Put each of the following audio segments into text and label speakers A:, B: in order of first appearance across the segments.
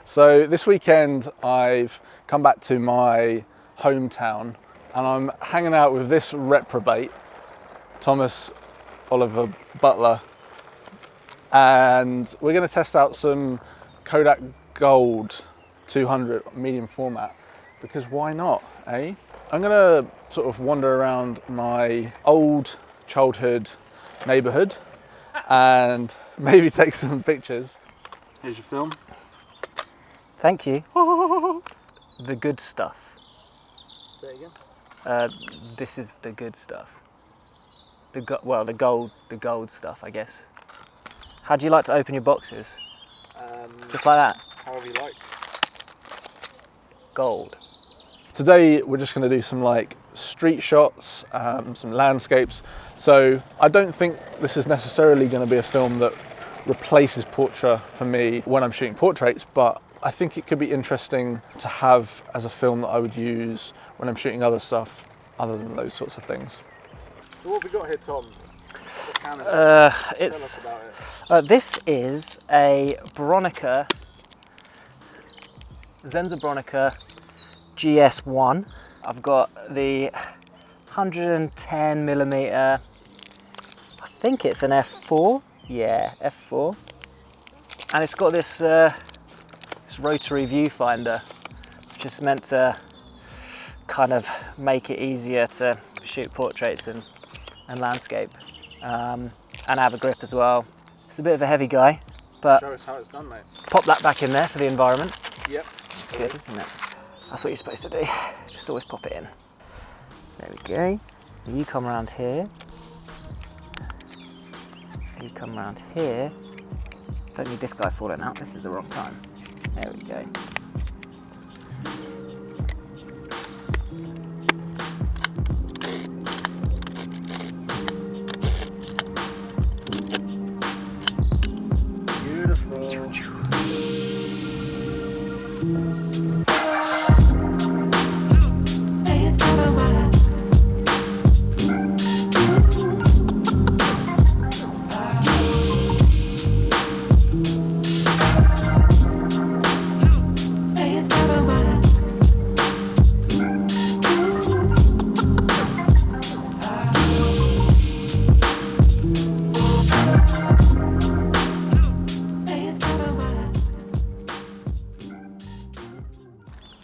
A: So this weekend I've come back to my hometown and I'm hanging out with this reprobate, Thomas Oliver Butler, and we're going to test out some Kodak Gold 200 medium format, because why not, eh? I'm going to sort of wander around my old childhood neighbourhood and maybe take some pictures. Here's your film.
B: Thank you. The good stuff.
A: Say it again.
B: This is the good stuff. The gold stuff, I guess. How do you like to open your boxes? Just like that?
A: However you like.
B: Gold.
A: Today we're just going to do some like street shots, some landscapes. So I don't think this is necessarily going to be a film that replaces portrait for me when I'm shooting portraits, but I think it could be interesting to have as a film that I would use when I'm shooting other stuff other than those sorts of things. So what have we got here, Tom? What camera is it? Tell us about it.
B: This is a Bronica, Bronica GS1. I've got the 110mm, I think it's an f4, yeah, f4, and it's got this rotary viewfinder, which is meant to kind of make it easier to shoot portraits and landscape, and have a grip as well. It's a bit of a heavy guy, but
A: show us how it's done, mate.
B: Pop that back in there for the environment.
A: Yep.
B: That's good, isn't it? That's what you're supposed to do. Just always pop it in. There we go. You come around here. You come around here. Don't need this guy falling out. This is the wrong time. There we go.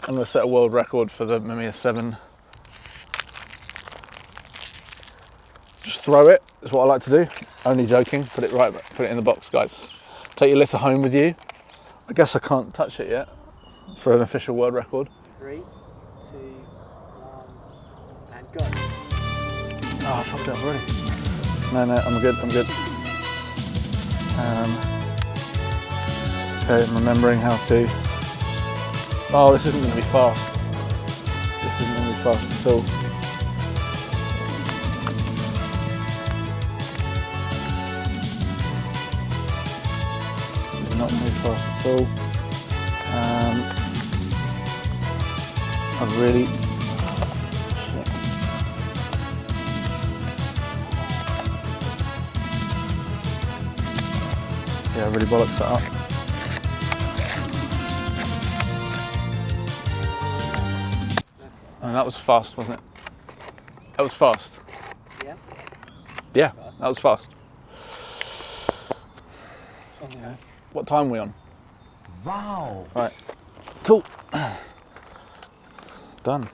A: I'm going to set a world record for the Mamiya 7. Just throw it, is what I like to do. Only joking, put it in the box, guys. Take your litter home with you. I guess I can't touch it yet for an official world record.
B: 3, 2, 1, and go.
A: Oh, I fucked it up already. No, I'm good. Okay, I'm remembering how to. Oh, this isn't going to be fast. This isn't going to be fast at all. It's not going to be fast at all. I really. Shit. Yeah, I really bollocks that up. And that was fast, wasn't it? That was fast.
B: Yeah?
A: Yeah, that was fast.
B: Okay.
A: What time are we on?
C: Wow.
A: Right. Cool. Done.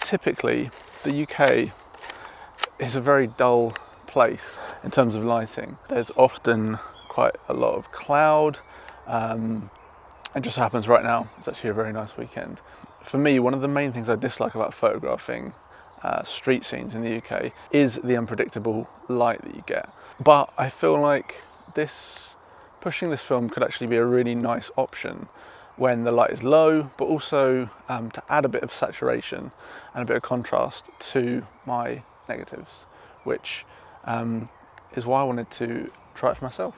A: Typically, the UK is a very dull place in terms of lighting. There's often quite a lot of cloud. It just happens right now. It's actually a very nice weekend. For me, one of the main things I dislike about photographing street scenes in the UK is the unpredictable light that you get. But I feel like pushing this film could actually be a really nice option when the light is low, but also to add a bit of saturation and a bit of contrast to my negatives, which is why I wanted to try it for myself.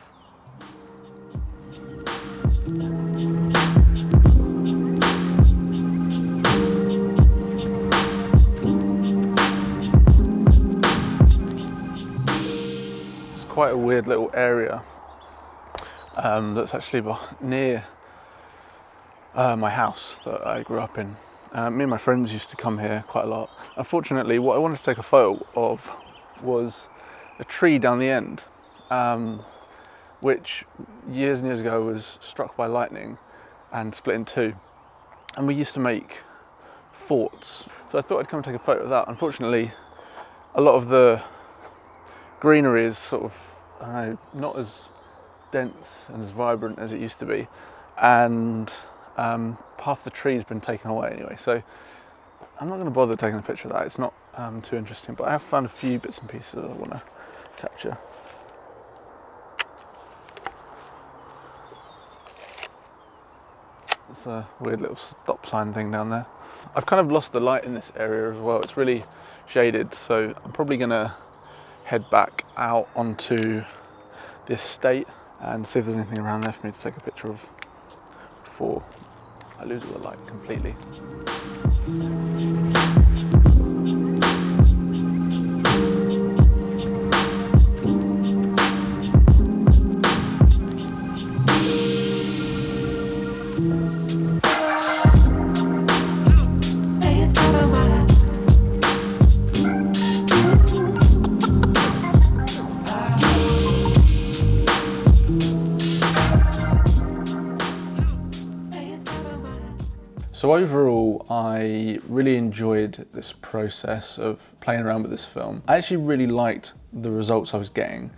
A: It's quite a weird little area that's actually near my house that I grew up in. Me and my friends used to come here quite a lot. Unfortunately, what I wanted to take a photo of was a tree down the end, which years and years ago was struck by lightning and split in two. And we used to make forts. So I thought I'd come and take a photo of that. Unfortunately, a lot of the greenery is sort of, I don't know, not as dense and as vibrant as it used to be. And half the tree's been taken away anyway. So I'm not going to bother taking a picture of that. It's not too interesting, but I have found a few bits and pieces that I want to capture. There's a weird little stop sign thing down there. I've kind of lost the light in this area as well. It's really shaded, so I'm probably going to head back out onto the estate and see if there's anything around there for me to take a picture of before I lose all the light completely. So overall, I really enjoyed this process of playing around with this film. I actually really liked the results I was getting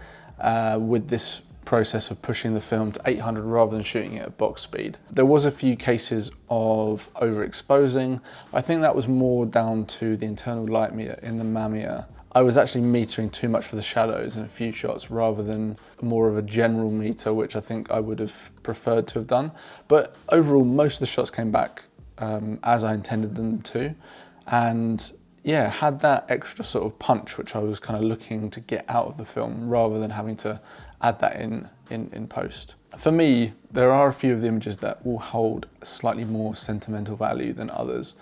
A: with this process of pushing the film to 800 rather than shooting it at box speed. There was a few cases of overexposing. I think that was more down to the internal light meter in the Mamiya. I was actually metering too much for the shadows in a few shots rather than more of a general meter, which I think I would have preferred to have done. But overall, most of the shots came back as I intended them to, and yeah, had that extra sort of punch which I was kind of looking to get out of the film rather than having to add that in post. For me, there are a few of the images that will hold slightly more sentimental value than others.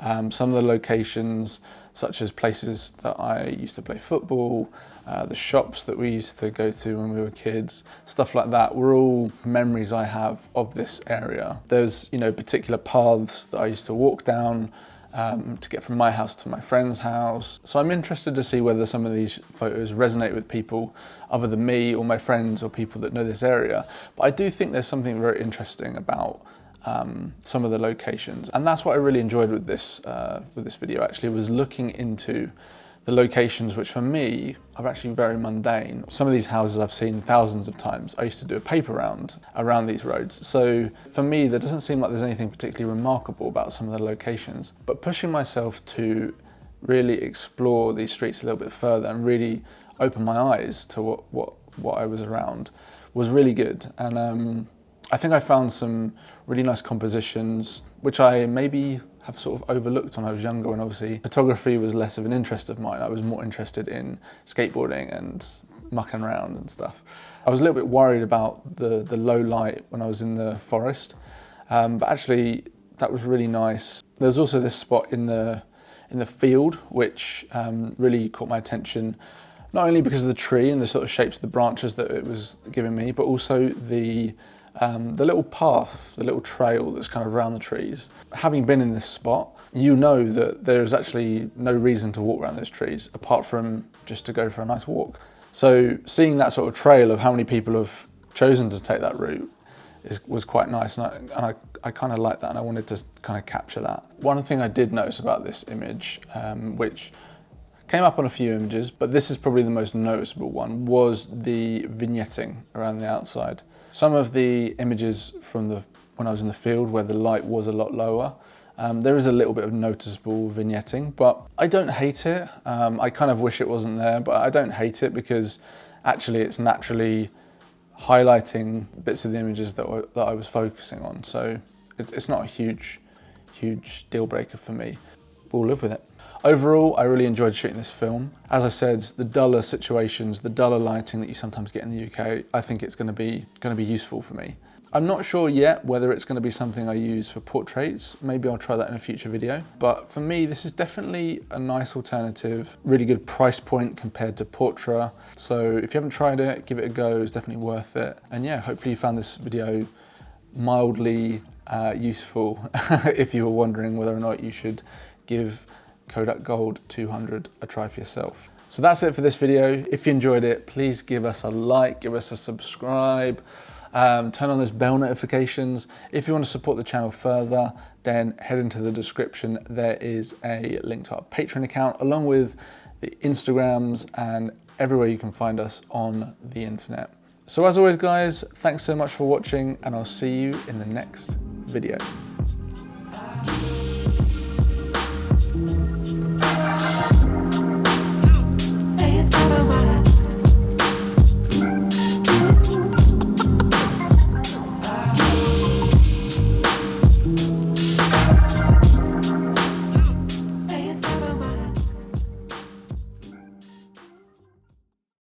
A: Some of the locations, such as places that I used to play football, the shops that we used to go to when we were kids, stuff like that, were all memories I have of this area. There's, you know, particular paths that I used to walk down to get from my house to my friend's house. So I'm interested to see whether some of these photos resonate with people other than me or my friends or people that know this area. But I do think there's something very interesting about some of the locations, and that's what I really enjoyed with this video actually, was looking into the locations which for me are actually very mundane. Some of these houses I've seen thousands of times. I used to do a paper round around these roads, so for me there doesn't seem like there's anything particularly remarkable about some of the locations, but pushing myself to really explore these streets a little bit further and really open my eyes to what I was around was really good. And I think I found some really nice compositions, which I maybe have sort of overlooked when I was younger, when obviously photography was less of an interest of mine. I was more interested in skateboarding and mucking around and stuff. I was a little bit worried about the low light when I was in the forest, but actually that was really nice. There's also this spot in the field which really caught my attention, not only because of the tree and the sort of shapes of the branches that it was giving me, but also the little path, the little trail that's kind of around the trees. Having been in this spot, you know that there's actually no reason to walk around those trees apart from just to go for a nice walk. So seeing that sort of trail of how many people have chosen to take that route was quite nice, and I kind of like that, and I wanted to kind of capture that. One thing I did notice about this image, which came up on a few images, but this is probably the most noticeable one, was the vignetting around the outside. Some of the images from when I was in the field where the light was a lot lower, there is a little bit of noticeable vignetting, but I don't hate it. I kind of wish it wasn't there, but I don't hate it because actually it's naturally highlighting bits of the images that I was focusing on. So it's not a huge deal breaker for me. We'll live with it. Overall, I really enjoyed shooting this film. As I said, the duller situations, the duller lighting that you sometimes get in the UK, I think it's going to be useful for me. I'm not sure yet whether it's going to be something I use for portraits. Maybe I'll try that in a future video. But for me, this is definitely a nice alternative, really good price point compared to Portra. So if you haven't tried it, give it a go, it's definitely worth it. And yeah, hopefully you found this video mildly useful if you were wondering whether or not you should give Kodak Gold 200 a try for yourself. So that's it for this video. If you enjoyed it, please give us a like, give us a subscribe, turn on those bell notifications. If you want to support the channel further, then head into the description. There is a link to our Patreon account, along with the Instagrams and everywhere you can find us on the internet. So as always, guys, thanks so much for watching, and I'll see you in the next video.